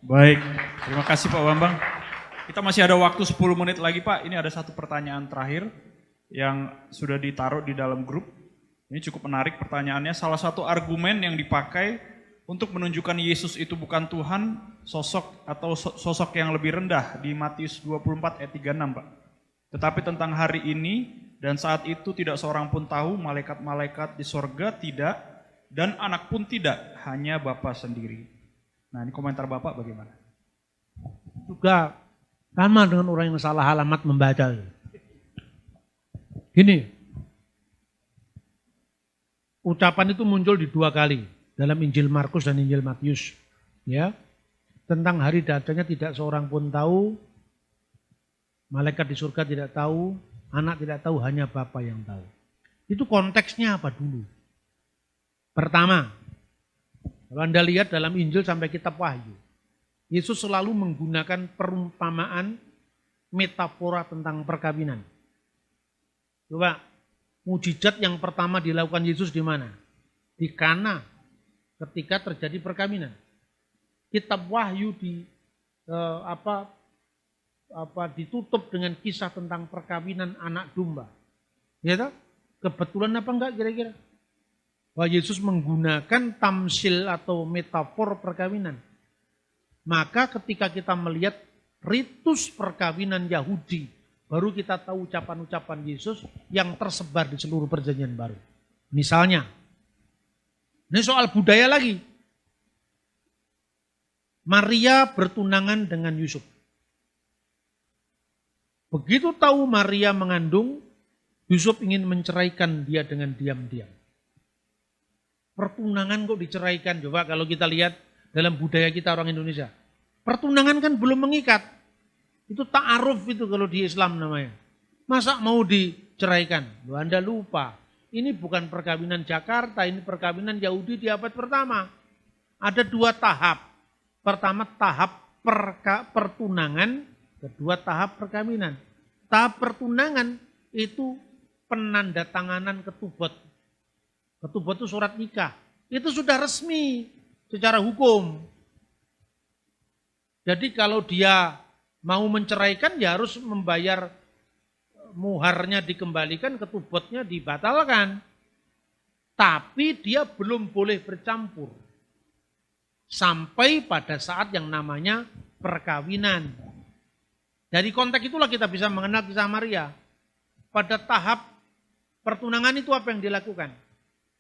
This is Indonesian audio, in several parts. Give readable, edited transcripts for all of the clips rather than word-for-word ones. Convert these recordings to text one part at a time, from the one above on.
Baik, terima kasih Pak Bambang. Kita masih ada waktu 10 menit lagi Pak. Ini ada satu pertanyaan terakhir yang sudah ditaruh di dalam grup. Ini cukup menarik pertanyaannya. Salah satu argumen yang dipakai untuk menunjukkan Yesus itu bukan Tuhan, sosok yang lebih rendah di Matius 24 ayat 36 Pak. Tetapi tentang hari ini dan saat itu tidak seorang pun tahu, malaikat-malaikat di sorga tidak, dan anak pun tidak, hanya Bapa sendiri. Nah ini komentar Bapak bagaimana? Juga sama dengan orang yang salah alamat membaca. Gini, ucapan itu muncul di 2 kali dalam Injil Markus dan Injil Matius. Ya, tentang hari datangnya tidak seorang pun tahu, malaikat di surga tidak tahu, anak tidak tahu, hanya Bapa yang tahu. Itu konteksnya apa dulu? Pertama, kalau Anda lihat dalam Injil sampai kitab Wahyu, Yesus selalu menggunakan perumpamaan metafora tentang perkawinan. Coba, mujizat yang pertama dilakukan Yesus di mana? Di Kana, ketika terjadi perkawinan. Kitab Wahyu ditutup dengan kisah tentang perkawinan anak domba. Ya toh? Kebetulan apa enggak kira-kira? Bahwa Yesus menggunakan tamsil atau metafor perkawinan. Maka ketika kita melihat ritus perkawinan Yahudi, baru kita tahu ucapan-ucapan Yesus yang tersebar di seluruh perjanjian baru. Misalnya, ini soal budaya lagi. Maria bertunangan dengan Yusuf. Begitu tahu Maria mengandung, Yusuf ingin menceraikan dia dengan diam-diam. Pertunangan kok diceraikan? Coba kalau kita lihat dalam budaya kita orang Indonesia. Pertunangan kan belum mengikat. Itu ta'aruf itu kalau di Islam namanya. Masa mau diceraikan? Loh, Anda lupa. Ini bukan perkawinan Jakarta, ini perkawinan Yahudi di abad pertama. Ada 2 tahap. Pertama tahap pertunangan, kedua tahap perkawinan. Tahap pertunangan itu penandatanganan ketubot. Ketubot itu surat nikah. Itu sudah resmi secara hukum. Jadi kalau dia mau menceraikan ya harus membayar muharnya dikembalikan, ketubotnya dibatalkan. Tapi dia belum boleh bercampur. Sampai pada saat yang namanya perkawinan. Dari konteks itulah kita bisa mengenal kisah Maria. Pada tahap pertunangan itu apa yang dilakukan?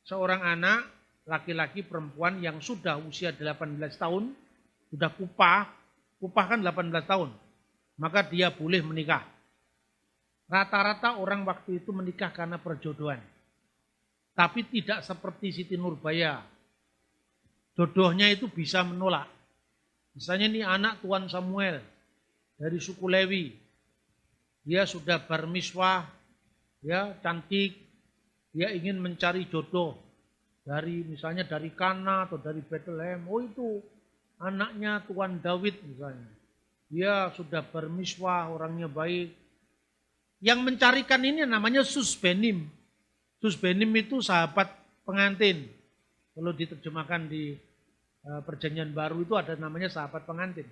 Seorang anak, laki-laki perempuan yang sudah usia 18 tahun, sudah kupah kan 18 tahun, maka dia boleh menikah. Rata-rata orang waktu itu menikah karena perjodohan. Tapi tidak seperti Siti Nurbaya. Jodohnya itu bisa menolak. Misalnya ini anak Tuan Samuel dari suku Lewi. Dia sudah bar miswah, ya cantik. Dia ingin mencari jodoh dari misalnya dari Kana atau dari Bethlehem. Oh itu anaknya Tuan Daud misalnya. Dia sudah bermiswah, orangnya baik. Yang mencarikan ini namanya susbenim. Susbenim itu sahabat pengantin. Kalau diterjemahkan di Perjanjian Baru itu ada namanya sahabat pengantin.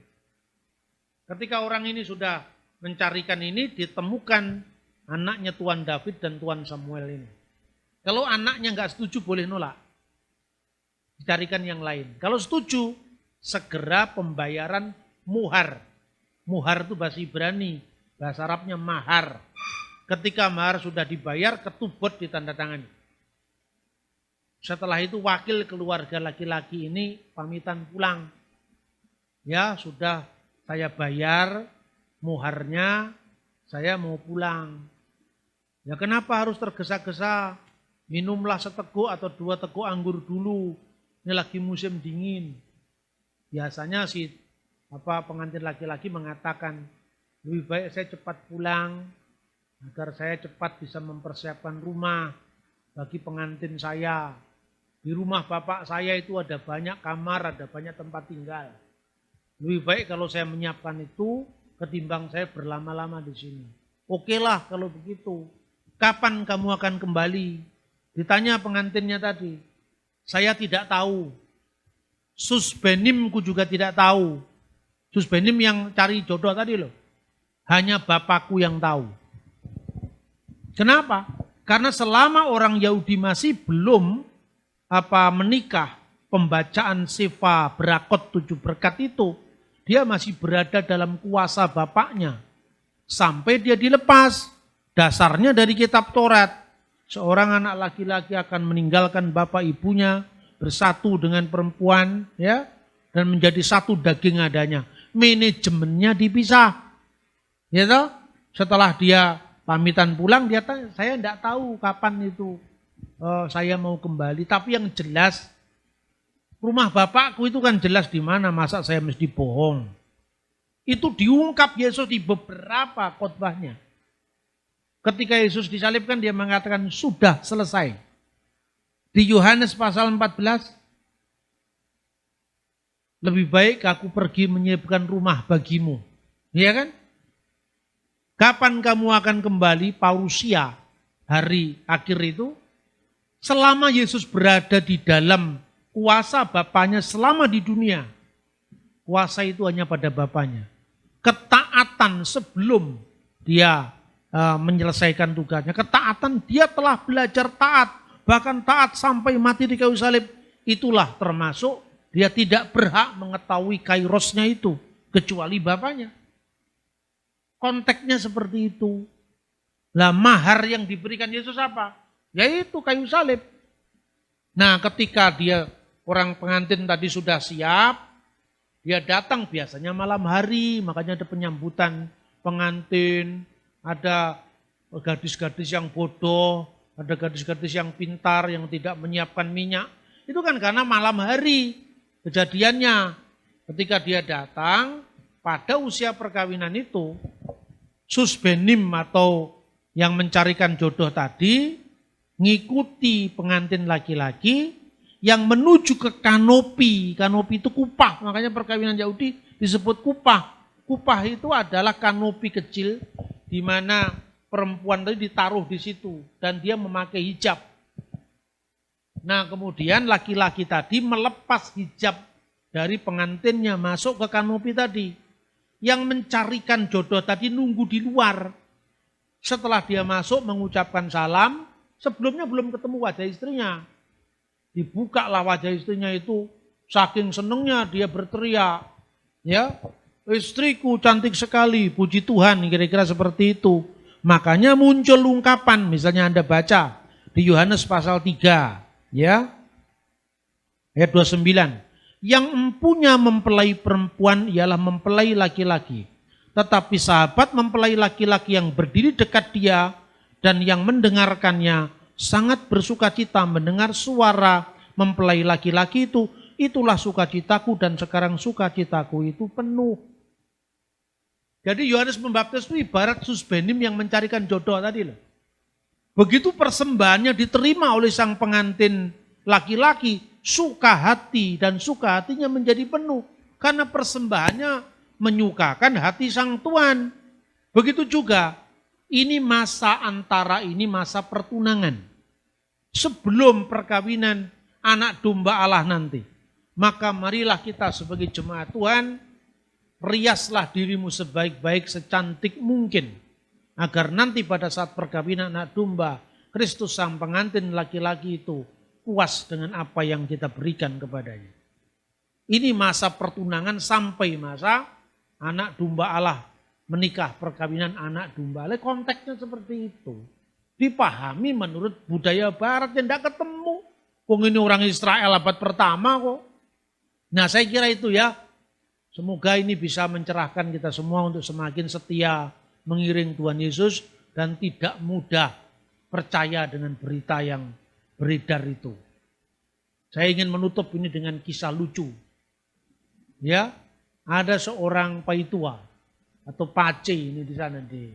Ketika orang ini sudah mencarikan ini, ditemukan anaknya Tuan Daud dan Tuan Samuel ini. Kalau anaknya nggak setuju boleh nolak. Dicarikan yang lain. Kalau setuju, segera pembayaran muhar. Muhar itu bahasa Ibrani, bahasa Arabnya mahar. Ketika mahar sudah dibayar, ketubot ditandatangani. Setelah itu wakil keluarga laki-laki ini pamitan pulang. Ya sudah saya bayar muharnya, saya mau pulang. Ya kenapa harus tergesa-gesa? Minumlah seteguk atau 2 teguk anggur dulu. Ini lagi musim dingin. Biasanya si pengantin laki-laki mengatakan, lebih baik saya cepat pulang agar saya cepat bisa mempersiapkan rumah bagi pengantin saya. Di rumah bapak saya itu ada banyak kamar, ada banyak tempat tinggal. Lebih baik kalau saya menyiapkan itu ketimbang saya berlama-lama di sini. Oke lah kalau begitu. Kapan kamu akan kembali? Ditanya pengantinnya tadi. Saya tidak tahu. Susbenimku juga tidak tahu. Susbenim yang cari jodoh tadi loh. Hanya Bapakku yang tahu. Kenapa? Karena selama orang Yahudi masih belum menikah, pembacaan Sefa Berakot 7 berkat itu, dia masih berada dalam kuasa bapaknya. Sampai dia dilepas. Dasarnya dari kitab Taurat. Seorang anak laki-laki akan meninggalkan bapak ibunya, bersatu dengan perempuan, ya, dan menjadi satu daging adanya. Manajemennya dipisah. Ya toh? Setelah dia pamitan pulang, dia tanya, saya tidak tahu kapan itu saya mau kembali. Tapi yang jelas, rumah bapakku itu kan jelas di mana, masa saya mesti bohong. Itu diungkap Yesus di beberapa khotbahnya. Ketika Yesus disalibkan, dia mengatakan sudah selesai. Di Yohanes pasal 14, lebih baik aku pergi menyiapkan rumah bagimu. Iya kan? Kapan kamu akan kembali? Parusia, hari akhir itu. Selama Yesus berada di dalam kuasa Bapaknya selama di dunia, kuasa itu hanya pada Bapaknya. Ketaatan sebelum dia menyelesaikan tugasnya, ketaatan dia telah belajar taat, bahkan taat sampai mati di kayu salib. Itulah termasuk dia tidak berhak mengetahui kairosnya itu, kecuali Bapaknya. Konteksnya seperti itu. Lah mahar yang diberikan Yesus apa? Yaitu kayu salib. Nah ketika dia orang pengantin tadi sudah siap, dia datang biasanya malam hari, makanya ada penyambutan pengantin, ada gadis-gadis yang bodoh, ada gadis-gadis yang pintar, yang tidak menyiapkan minyak. Itu kan karena malam hari kejadiannya. Ketika dia datang, pada usia perkawinan itu, susbenim atau yang mencarikan jodoh tadi, ngikuti pengantin laki-laki yang menuju ke kanopi. Kanopi itu kupah, makanya perkawinan Yahudi disebut kupah. Kupah itu adalah kanopi kecil di mana perempuan tadi ditaruh di situ dan dia memakai hijab. Nah kemudian laki-laki tadi melepas hijab dari pengantinnya masuk ke kanopi tadi. Yang mencarikan jodoh tadi nunggu di luar. Setelah dia masuk mengucapkan salam, sebelumnya belum ketemu wajah istrinya. Dibukalah wajah istrinya itu, saking senengnya dia berteriak, ya, istriku cantik sekali, puji Tuhan, kira-kira seperti itu. Makanya muncul ungkapan, misalnya Anda baca di Yohanes pasal 3, ya, ayat 29. Yang empunya mempelai perempuan ialah mempelai laki-laki. Tetapi sahabat mempelai laki-laki yang berdiri dekat dia dan yang mendengarkannya sangat bersukacita mendengar suara mempelai laki-laki itu. Itulah sukacitaku dan sekarang sukacitaku itu penuh. Jadi Yohanes Pembaptis itu ibarat susbenim yang mencarikan jodoh tadi loh. Begitu persembahannya diterima oleh sang pengantin laki-laki, suka hati dan suka hatinya menjadi penuh. Karena persembahannya menyukakan hati sang tuan. Begitu juga, ini masa antara ini masa pertunangan. Sebelum perkawinan anak domba Allah nanti. Maka marilah kita sebagai jemaat Tuhan, riaslah dirimu sebaik-baik secantik mungkin. Agar nanti pada saat perkawinan anak domba, Kristus sang pengantin laki-laki itu puas dengan apa yang kita berikan kepadanya. Ini masa pertunangan sampai masa anak domba Allah menikah, perkawinan anak domba Allah. Konteksnya seperti itu. Dipahami menurut budaya barat yang tidak ketemu. Kok ini orang Israel abad pertama kok. Nah saya kira itu ya. Semoga ini bisa mencerahkan kita semua untuk semakin setia mengiring Tuhan Yesus dan tidak mudah percaya dengan berita yang beredar itu. Saya ingin menutup ini dengan kisah lucu. Ya, ada seorang paitua atau pace ini di sana di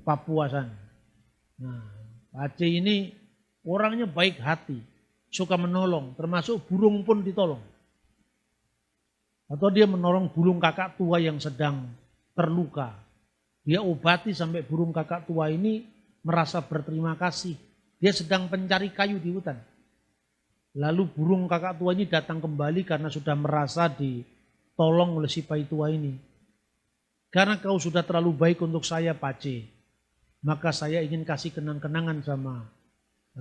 Papua sana. Nah, pace ini orangnya baik hati, suka menolong, termasuk burung pun ditolong. Atau dia menolong burung kakak tua yang sedang terluka. Dia obati sampai burung kakak tua ini merasa berterima kasih. Dia sedang mencari kayu di hutan. Lalu burung kakak tua ini datang kembali karena sudah merasa ditolong oleh si paitua ini. Karena kau sudah terlalu baik untuk saya, Pace. Maka saya ingin kasih kenang-kenangan sama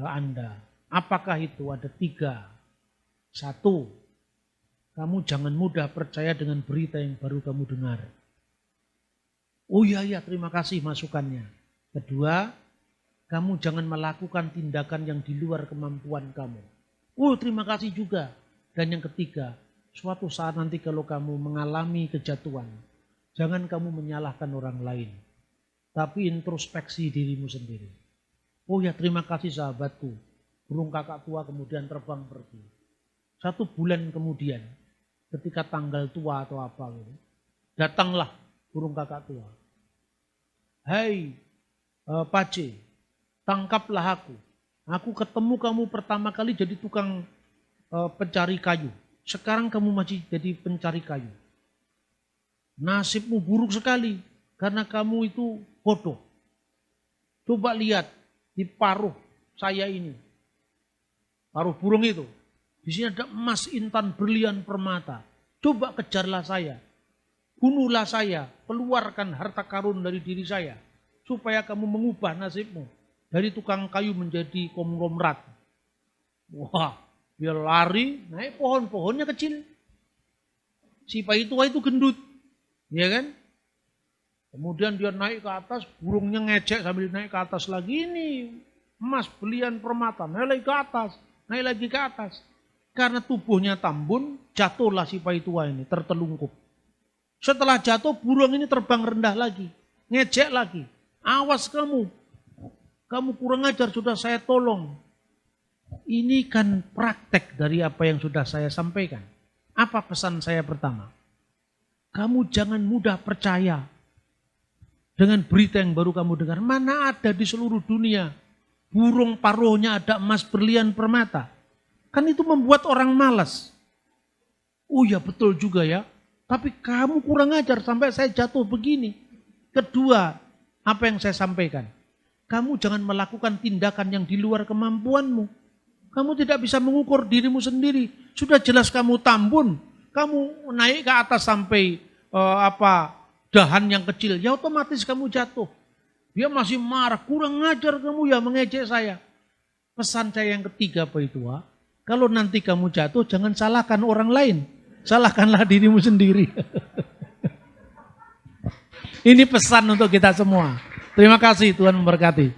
Anda. Apakah itu? Ada 3. 1, kamu jangan mudah percaya dengan berita yang baru kamu dengar. Oh iya, terima kasih masukannya. 2, kamu jangan melakukan tindakan yang di luar kemampuan kamu. Oh, terima kasih juga. Dan yang 3, suatu saat nanti kalau kamu mengalami kejatuhan, jangan kamu menyalahkan orang lain, tapi introspeksi dirimu sendiri. Oh ya, terima kasih sahabatku. Burung kakak tua kemudian terbang pergi. 1 bulan kemudian, ketika tanggal tua atau apa, datanglah burung kakak tua. Hai, Pace, tangkaplah aku. Aku ketemu kamu pertama kali jadi tukang pencari kayu. Sekarang kamu masih jadi pencari kayu. Nasibmu buruk sekali karena kamu itu bodoh. Coba lihat di paruh saya ini. Paruh burung itu. Di sini ada emas, intan, berlian, permata. Coba kejarlah saya. Bunuhlah saya. Keluarkan harta karun dari diri saya. Supaya kamu mengubah nasibmu. Dari tukang kayu menjadi konglomerat. Wah, dia lari naik pohon-pohonnya kecil. Si Paitua itu gendut. Ya kan? Kemudian dia naik ke atas, burungnya ngecek sambil naik ke atas lagi. Ini emas, berlian, permata, naik lagi ke atas, naik lagi ke atas. Karena tubuhnya tambun, jatuhlah si Paitua ini, tertelungkup. Setelah jatuh, burung ini terbang rendah lagi, ngecek lagi. Awas kamu kurang ajar, sudah saya tolong. Ini kan praktek dari apa yang sudah saya sampaikan. Apa pesan saya pertama? Kamu jangan mudah percaya dengan berita yang baru kamu dengar. Mana ada di seluruh dunia burung paruhnya ada emas, berlian, permata. Kan itu membuat orang malas. Oh ya, betul juga ya. Tapi kamu kurang ajar sampai saya jatuh begini. Kedua, apa yang saya sampaikan? Kamu jangan melakukan tindakan yang di luar kemampuanmu. Kamu tidak bisa mengukur dirimu sendiri. Sudah jelas kamu tambun. Kamu naik ke atas sampai dahan yang kecil, ya otomatis kamu jatuh. Dia masih marah, kurang ajar kamu ya mengejek saya. Pesan saya yang ketiga Paitua, kalau nanti kamu jatuh jangan salahkan orang lain, salahkanlah dirimu sendiri. Ini pesan untuk kita semua. Terima kasih, Tuhan memberkati.